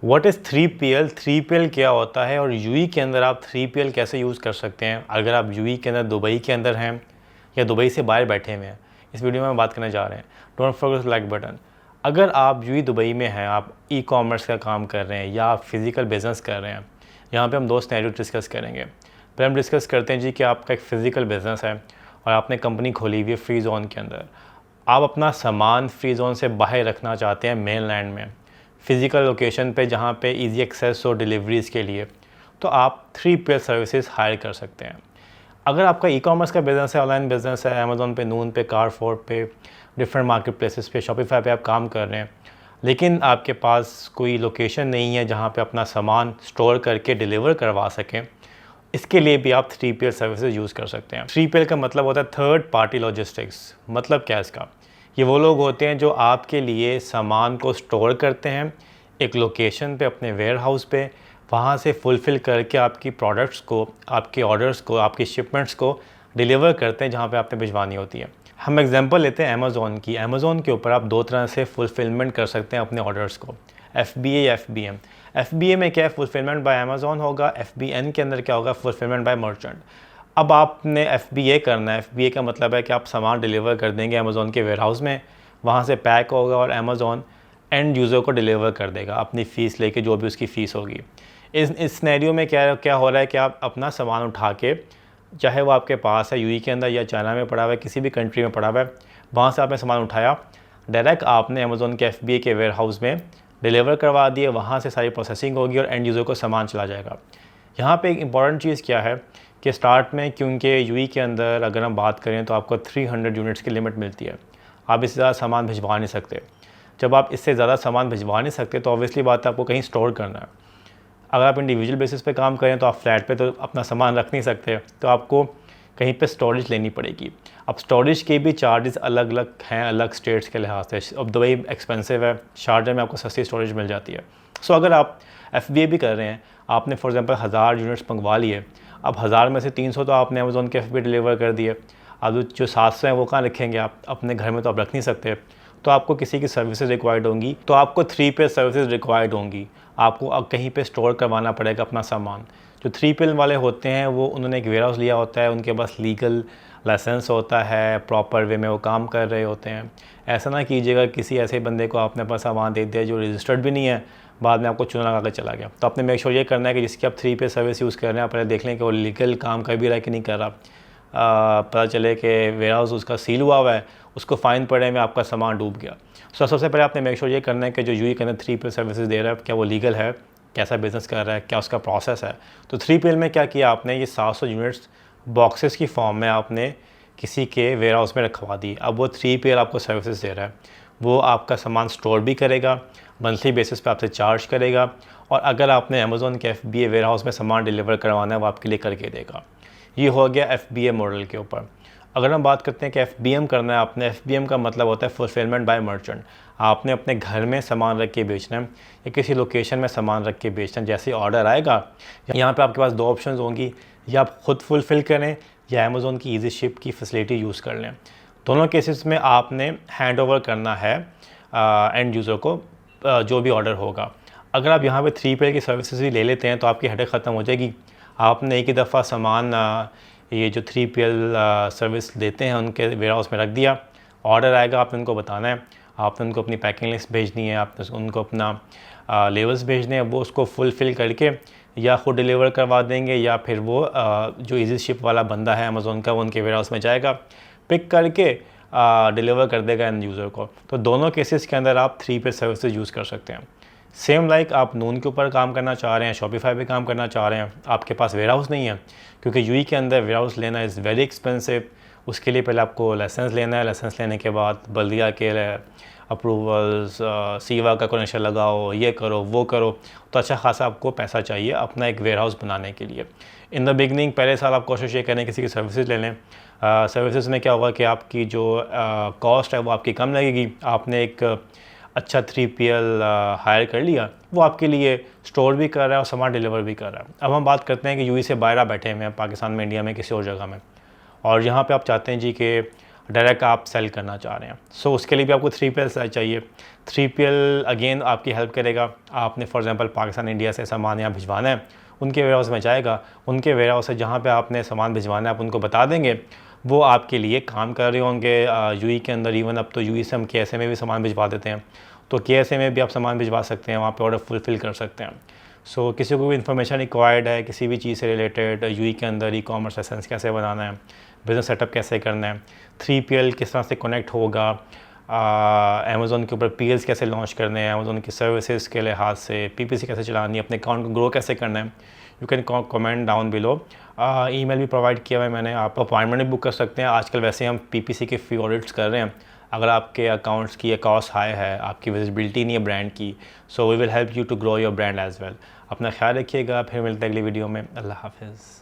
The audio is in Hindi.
What is 3PL? 3PL क्या होता है और यूएई के अंदर आप 3PL कैसे यूज़ कर सकते हैं अगर आप यूएई के अंदर दुबई के अंदर हैं या दुबई से बाहर बैठे हुए हैं। इस वीडियो में हम बात करने जा रहे हैं। Don't forget like button. अगर आप यूएई दुबई में हैं, आप ई कॉमर्स का काम कर रहे हैं या आप फिज़िकल बिज़नेस कर रहे हैं, यहाँ पे हम दो सिनेरियो डिस्कस करेंगे। पहले हम डिस्कस करते हैं जी कि आपका एक फ़िज़िकल बिज़नेस है और आपने कंपनी खोली हुई है फ्री जोन के अंदर। आप अपना सामान फ्री जोन से बाहर रखना चाहते हैं मेन लैंड में, फ़िज़िकल लोकेशन पे जहाँ पे इजी एक्सेस हो डिलीवरीज़ के लिए, तो आप 3PL सर्विसेज हायर कर सकते हैं। अगर आपका ई कॉमर्स का बिज़नेस है, ऑनलाइन बिज़नेस है, अमेज़ॉन पे, नून पे, कारफोर पे, डिफरेंट मार्केट प्लेसेस पे, शॉपिफाई पे आप काम कर रहे हैं, लेकिन आपके पास कोई लोकेशन नहीं है जहाँ पे अपना सामान स्टोर करके डिलीवर करवा सकें, इसके लिए भी आप 3PL सर्विसेज यूज़ कर सकते हैं। 3PL का मतलब होता है थर्ड पार्टी लॉजिस्टिक्स। मतलब क्या है इसका? ये वो लोग होते हैं जो आपके लिए सामान को स्टोर करते हैं एक लोकेशन पे, अपने वेयर हाउस पे, वहाँ से फुलफ़िल करके आपकी प्रोडक्ट्स को, आपके ऑर्डर्स को, आपकी शिपमेंट्स को डिलीवर करते हैं जहाँ पे आपने भिजवानी होती है। हम एग्जांपल लेते हैं अमेज़ॉन की। अमेज़ॉन के ऊपर आप दो तरह से फुलफ़िलमेंट कर सकते हैं अपने ऑर्डर्स को, FBA या FBM। FBA में क्या है? फुलफ़िलमेंट बाय अमेज़ॉन होगा। FBN के अंदर क्या होगा? Fulfilment bye merchant. अब आपने FBA करना है। FBA का मतलब है कि आप सामान डिलीवर कर देंगे अमेज़ॉन के वेयर हाउस में, वहाँ से पैक होगा और अमेज़ॉन एंड यूज़र को डिलीवर कर देगा अपनी फ़ीस लेके, जो भी उसकी फ़ीस होगी। इस सिनेरियो में क्या क्या हो रहा है कि आप अपना सामान उठा के, चाहे वो आपके पास है यूएई के अंदर या चाइना में पड़ा हुआ है, किसी भी कंट्री में पड़ा हुआ है, वहाँ से आपने सामान उठाया, डायरेक्ट आपने अमेज़ॉन के FBA के वेयर हाउस में डिलीवर करवा दिए, वहाँ से सारी प्रोसेसिंग होगी और एंड यूज़र को सामान चला जाएगा। यहाँ पे एक इम्पॉर्टेंट चीज़ क्या है कि स्टार्ट में, क्योंकि यूएई के अंदर अगर हम बात करें तो आपको 300 यूनिट्स की लिमिट मिलती है। आप इससे ज़्यादा सामान भिजवा नहीं सकते। जब आप इससे ज़्यादा सामान भिजवा नहीं सकते तो ऑब्वियसली बात है आपको कहीं स्टोर करना है। अगर आप इंडिविजुअल बेसिस पे काम करें तो आप फ्लैट पे तो अपना सामान रख नहीं सकते, तो आपको कहीं पे स्टोरेज लेनी पड़ेगी। अब स्टोरेज के भी चार्जेस अलग अलग हैं, अलग स्टेट्स के लिहाज से। अब दुबई एक्सपेंसिव है, शारजा में आपको सस्ती स्टोरेज मिल जाती है। सो अगर आप FBA भी कर रहे हैं, आपने फॉर एग्जांपल 1000 यूनिट्स मंगवा लिए, अब 1000 में से 300 तो आपने अमेज़ॉन के FBA डिलीवर कर दिए, अब जो 700 हैं वो कहाँ रखेंगे आप? अपने घर में तो आप रख नहीं सकते, तो आपको किसी की सर्विसेज रिक्वायर्ड होंगी, तो आपको 3PL सर्विसेज रिक्वायर्ड होंगी। आपको अब कहीं पे स्टोर करवाना पड़ेगा अपना सामान। जो 3PL वाले होते हैं वो, उन्होंने एक वेयर हाउस लिया होता है, उनके पास लीगल लाइसेंस होता है, प्रॉपर वे में वो काम कर रहे होते हैं। ऐसा ना कीजिएगा किसी ऐसे बंदे को आपने अपना सामान दे दिया जो रजिस्टर्ड भी नहीं है, बाद में आपको चूना लगा के चला गया। तो आपने मेक श्योर ये करना है कि जिसकी आप 3PL सर्विस यूज़ कर रहे हैं, आप पहले देख लें कि वो लीगल काम कर भी रहा है कि नहीं कर रहा। पता चले कि वेयर हाउस उसका सील हुआ है, उसको फ़ाइन पड़े में आपका सामान डूब गया। सो सबसे पहले आपने मेक श्योर ये करना है कि जो यूएई के अंदर 3PL सर्विसेज दे रहा है, क्या वो लीगल है, कैसा बिज़नेस कर रहा है, क्या उसका प्रोसेस है। तो 3PL में क्या किया आपने, ये 700 यूनिट्स बॉक्सेस की फॉर्म में आपने किसी के वेयर हाउस में रखवा दी। अब वो 3PL आपको सर्विसेज दे रहा है, वो आपका सामान स्टोर भी करेगा, मंथली बेसिस पे आपसे चार्ज करेगा, और अगर आपने अमेज़ॉन के FBA वेयर हाउस में सामान डिलीवर करवाना है वो आपके लिए करके देगा। ये हो गया FBA मॉडल के ऊपर। अगर हम बात करते हैं कि FBM करना है आपने, FBM का मतलब होता है फुलफिलमेंट बाय मर्चेंट। आपने अपने घर में सामान रख के बेचना है या किसी लोकेशन में सामान रख के बेचना है। जैसे ऑर्डर आएगा, यहाँ पे आपके पास दो ऑप्शंस होंगी, या आप खुद फुलफ़िल करें या अमेज़ॉन की ईजी शिप की फैसिलिटी यूज़ कर लें। दोनों केसेस में आपने हैंड ओवर करना है एंड यूज़र को जो भी ऑर्डर होगा। अगर आप यहाँ पे 3PL की सर्विसेज भी ले लेते हैं तो आपकी हेडेक ख़त्म हो जाएगी। आपने एक ही दफ़ा सामान ये जो 3PL सर्विस देते हैं उनके वेयर हाउस में रख दिया, ऑर्डर आएगा, आपने उनको बताना है, आपने उनको अपनी पैकिंग लिस्ट भेजनी है, आपने उनको अपना लेवल्स भेजने हैं, वो उसको फुलफ़िल करके या ख़ुद डिलीवर करवा देंगे, या फिर वो जो ईजी शिप वाला बंदा है अमेज़ॉन का, वो उनके वेयर हाउस में जाएगा, पिक करके डिलीवर कर देगा एंड यूज़र को। तो दोनों केसेस के अंदर आप 3PL सर्विसेज यूज़ कर सकते हैं। सेम लाइक आप नून के ऊपर काम करना चाह रहे हैं, शॉपिफाई पे काम करना चाह रहे हैं, आपके पास वेयर हाउस नहीं है, क्योंकि यूएई के अंदर वेयर हाउस लेना इज़ वेरी एक्सपेंसिव। उसके लिए पहले आपको लाइसेंस लेना है, लाइसेंस लेने के बाद बल्दिया के अप्रूवल्स, सीवा का कनेक्शन लगाओ, ये करो वो करो, तो अच्छा खासा आपको पैसा चाहिए अपना एक वेयर हाउस बनाने के लिए। इन द बिगनिंग पहले साल आप कोशिश ये करें किसी की सर्विसेज ले लें। सर्विसेज में क्या होगा कि आपकी जो कॉस्ट है वो आपकी कम लगेगी। आपने एक अच्छा 3PL हायर कर लिया, वो आपके लिए स्टोर भी कर रहा है और सामान डिलीवर भी कर रहा है। अब हम बात करते हैं कि यूएई से बाहर आप बैठे हुए हैं, पाकिस्तान में, इंडिया में, किसी और जगह में, और यहाँ पे आप चाहते हैं जी कि डायरेक्ट आप सेल करना चाह रहे हैं। सो उसके लिए भी आपको 3PL चाहिए। 3PL अगेन आपकी हेल्प करेगा। आपने फॉर एग्जांपल पाकिस्तान इंडिया से सामान यहाँ भिजवाना है, उनके वेयर हाउस में जाएगा, उनके वेयर हाउस से जहाँ पे आपने सामान भिजवाना है आप उनको बता देंगे, वो आपके लिए काम कर रहे होंगे यूएई के अंदर। इवन अब तो यूएई से हम KSA में भी सामान भिजवा देते हैं, तो KSA में भी आप सामान भिजवा सकते हैं, वहाँ पे ऑर्डर फुलफ़िल कर सकते हैं। सो किसी को भी इन्फॉर्मेशन रिक्वायर्ड है किसी भी चीज़ से रिलेटेड, यूएई के अंदर ई-कॉमर्स लाइसेंस कैसे बनाना है, बिज़नेस सेटअप कैसे करना है, 3PL किस तरह से कनेक्ट होगा, अमेज़ॉन के ऊपर PLs कैसे लॉन्च करने हैं, अमेज़ॉन की सर्विसेज के लिहाज से PPC कैसे चलानी है, अपने अकाउंट को ग्रो कैसे करना है, you can comment down below. Email भी प्रोवाइड किया हुआ है मैंने, आप अपॉइंटमेंट भी बुक कर सकते हैं। आजकल वैसे हम PPC के फ्री ऑडिट्स कर रहे हैं। अगर आपके अकाउंट्स की कॉस्ट हाई है, आपकी विजिबिलिटी नहीं है ब्रांड की, so we will help you to grow your brand as well. अपना ख्याल रखिएगा, फिर मिलते हैं अगली वीडियो में। अल्लाह हाफिज़।